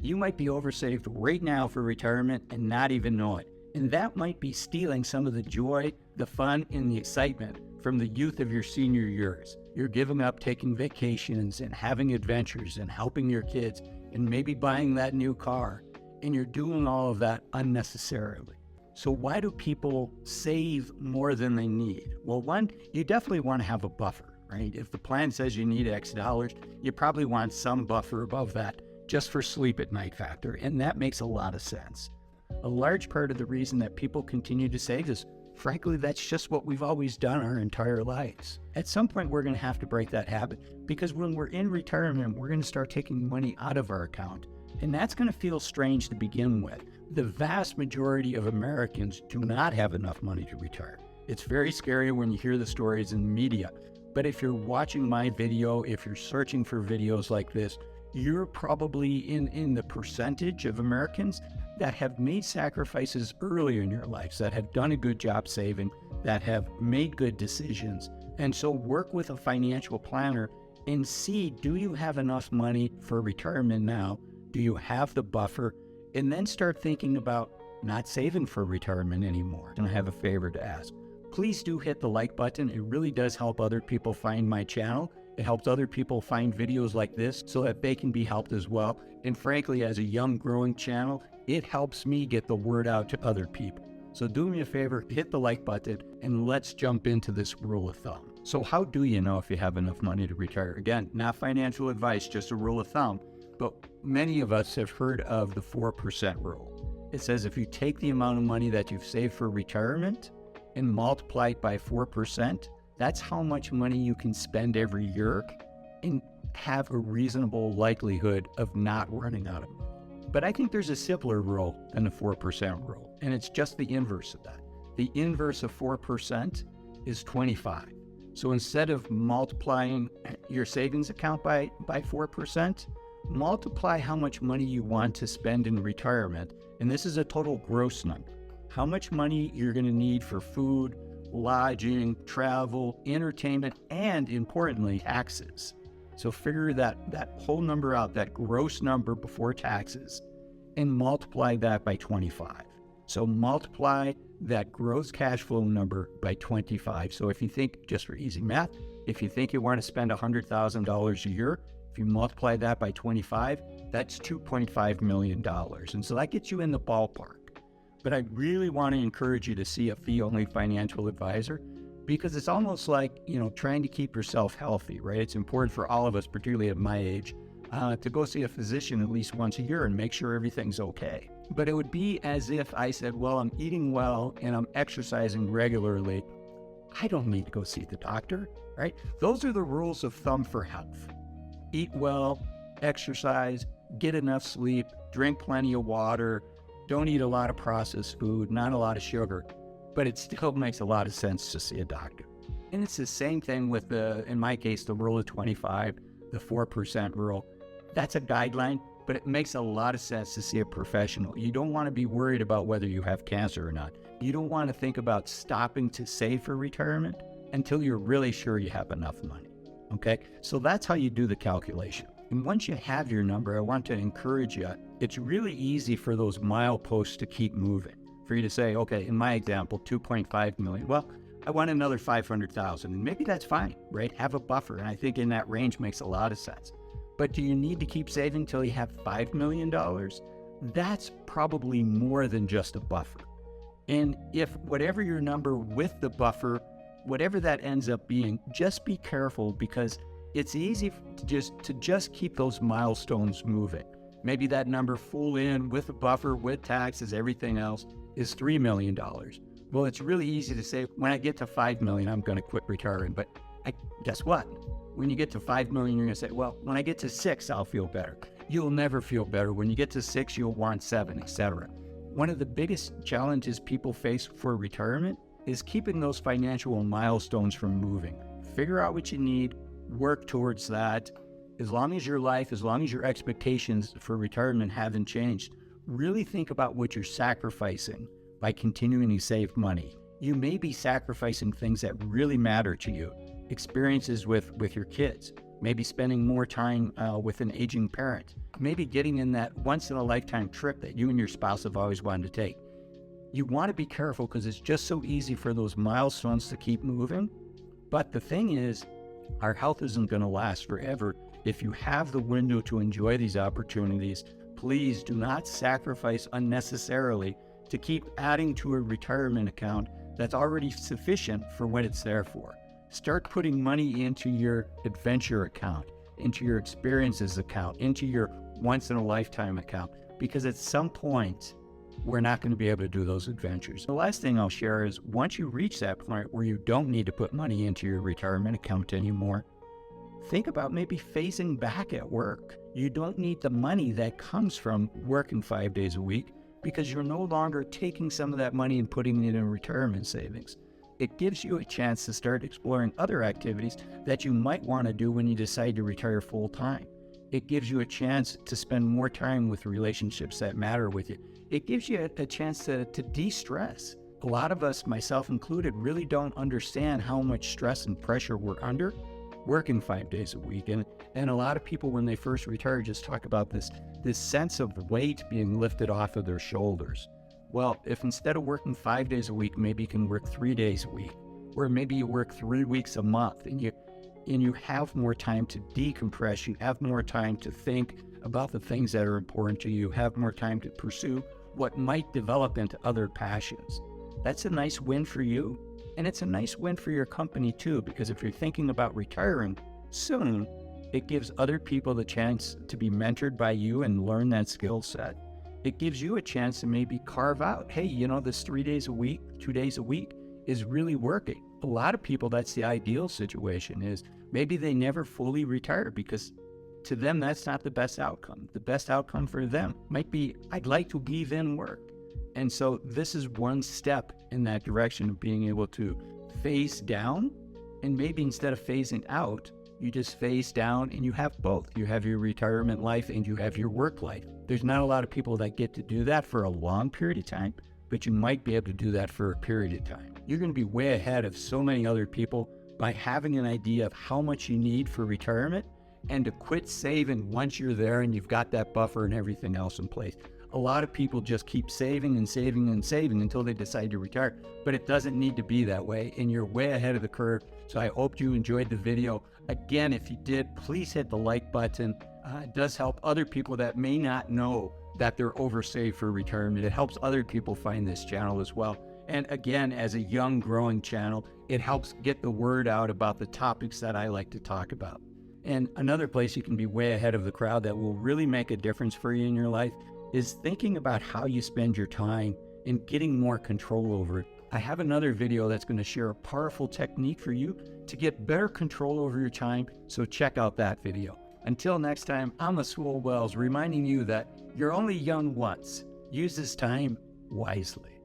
You might be oversaved right now for retirement and not even know it. And that might be stealing some of the joy, the fun, and the excitement from the youth of your senior years. You're giving up taking vacations and having adventures and helping your kids and maybe buying that new car. And you're doing all of that unnecessarily. So why do people save more than they need? Well, one, you definitely want to have a buffer, right? If the plan says you need X dollars, you probably want some buffer above that just for sleep at night factor. And that makes a lot of sense. A large part of the reason that people continue to save is, frankly, that's just what we've always done our entire lives. At some point, we're going to have to break that habit because when we're in retirement, we're going to start taking money out of our account. And that's going to feel strange to begin with. The vast majority of Americans do not have enough money to retire. It's very scary when you hear the stories in the media. But if you're watching my video, if you're searching for videos like this, you're probably in the percentage of Americans that have made sacrifices earlier in your lives, that have done a good job saving, that have made good decisions. And so work with a financial planner and see, do you have enough money for retirement now? Do you have the buffer? And then start thinking about not saving for retirement anymore. And I have a favor to ask. Please do hit the like button. It really does help other people find my channel. It helps other people find videos like this so that they can be helped as well. And frankly, as a young growing channel, it helps me get the word out to other people. So do me a favor, hit the like button, and let's jump into this rule of thumb. So how do you know if you have enough money to retire? Again, not financial advice, just a rule of thumb. But many of us have heard of the 4% rule. It says if you take the amount of money that you've saved for retirement and multiply it by 4%, that's how much money you can spend every year and have a reasonable likelihood of not running out of money. But I think there's a simpler rule than the 4% rule, and it's just the inverse of that. The inverse of 4% is 25. So instead of multiplying your savings account by 4%, multiply how much money you want to spend in retirement, and this is a total gross number. How much money you're going to need for food, lodging, travel, entertainment, and importantly, taxes. So figure that whole number out, that gross number before taxes, and multiply that by 25. So multiply that gross cash flow number by 25. So if you think, just for easy math, if you think you want to spend $100,000 a year, if you multiply that by 25, that's $2.5 million. And so that gets you in the ballpark. But I really want to encourage you to see a fee-only financial advisor because it's almost like, trying to keep yourself healthy, right? It's important for all of us, particularly at my age, to go see a physician at least once a year and make sure everything's okay. But it would be as if I said, well, I'm eating well and I'm exercising regularly. I don't need to go see the doctor, right? Those are the rules of thumb for health. Eat well, exercise, get enough sleep, drink plenty of water, don't eat a lot of processed food, not a lot of sugar, but it still makes a lot of sense to see a doctor. And it's the same thing with in my case, the rule of 25, the 4% rule. That's a guideline, but it makes a lot of sense to see a professional. You don't want to be worried about whether you have cancer or not. You don't want to think about stopping to save for retirement until you're really sure you have enough money. Okay, so that's how you do the calculation. And once you have your number, I want to encourage you, it's really easy for those mileposts to keep moving. For you to say, okay, in my example, 2.5 million. Well, I want another 500,000, and maybe that's fine, right? Have a buffer, and I think in that range makes a lot of sense. But do you need to keep saving till you have $5 million? That's probably more than just a buffer. And if whatever your number with the buffer, whatever that ends up being, just be careful because it's easy to just keep those milestones moving. Maybe that number full in with a buffer, with taxes, everything else is $3 million. Well, it's really easy to say, when I get to 5 million, I'm going to quit retiring. But guess what? When you get to 5 million, you're going to say, well, when I get to 6, I'll feel better. You'll never feel better. When you get to 6, you'll want 7, etc. One of the biggest challenges people face for retirement is keeping those financial milestones from moving. Figure out what you need, work towards that. As long as your life, as long as your expectations for retirement haven't changed, really think about what you're sacrificing by continuing to save money. You may be sacrificing things that really matter to you. Experiences with your kids, maybe spending more time with an aging parent, maybe getting in that once-in-a-lifetime trip that you and your spouse have always wanted to take. You want to be careful because it's just so easy for those milestones to keep moving. But the thing is, our health isn't going to last forever. If you have the window to enjoy these opportunities, please do not sacrifice unnecessarily to keep adding to a retirement account that's already sufficient for what it's there for. Start putting money into your adventure account, into your experiences account, into your once-in-a-lifetime account, because at some point, we're not going to be able to do those adventures. The last thing I'll share is once you reach that point where you don't need to put money into your retirement account anymore, think about maybe phasing back at work. You don't need the money that comes from working 5 days a week because you're no longer taking some of that money and putting it in retirement savings. It gives you a chance to start exploring other activities that you might want to do when you decide to retire full time. It gives you a chance to spend more time with relationships that matter with you. It gives you a chance to de-stress. A lot of us, myself included, really don't understand how much stress and pressure we're under working 5 days a week. And a lot of people, when they first retire, just talk about this sense of weight being lifted off of their shoulders. Well, if instead of working 5 days a week, maybe you can work 3 days a week, or maybe you work 3 weeks a month, and you have more time to decompress, you have more time to think about the things that are important to you, have more time to pursue what might develop into other passions. That's a nice win for you, and it's a nice win for your company too, because if you're thinking about retiring soon, it gives other people the chance to be mentored by you and learn that skill set. It gives you a chance to maybe carve out, hey, this 3 days a week, 2 days a week is really working. A lot of people, that's the ideal situation, is maybe they never fully retire because to them, that's not the best outcome. The best outcome for them might be, I'd like to weave in work. And so this is one step in that direction of being able to phase down, and maybe instead of phasing out, you just phase down and you have both. You have your retirement life and you have your work life. There's not a lot of people that get to do that for a long period of time, but you might be able to do that for a period of time. You're going to be way ahead of so many other people by having an idea of how much you need for retirement and to quit saving once you're there and you've got that buffer and everything else in place. A lot of people just keep saving and saving and saving until they decide to retire, but it doesn't need to be that way, and you're way ahead of the curve. So I hope you enjoyed the video. Again, if you did, please hit the like button. It does help other people that may not know that they're oversaved for retirement. It helps other people find this channel as well. And again, as a young, growing channel, it helps get the word out about the topics that I like to talk about. And another place you can be way ahead of the crowd that will really make a difference for you in your life is thinking about how you spend your time and getting more control over it. I have another video that's going to share a powerful technique for you to get better control over your time, so check out that video. Until next time, I'm Azul reminding you that you're only young once. Use this time wisely.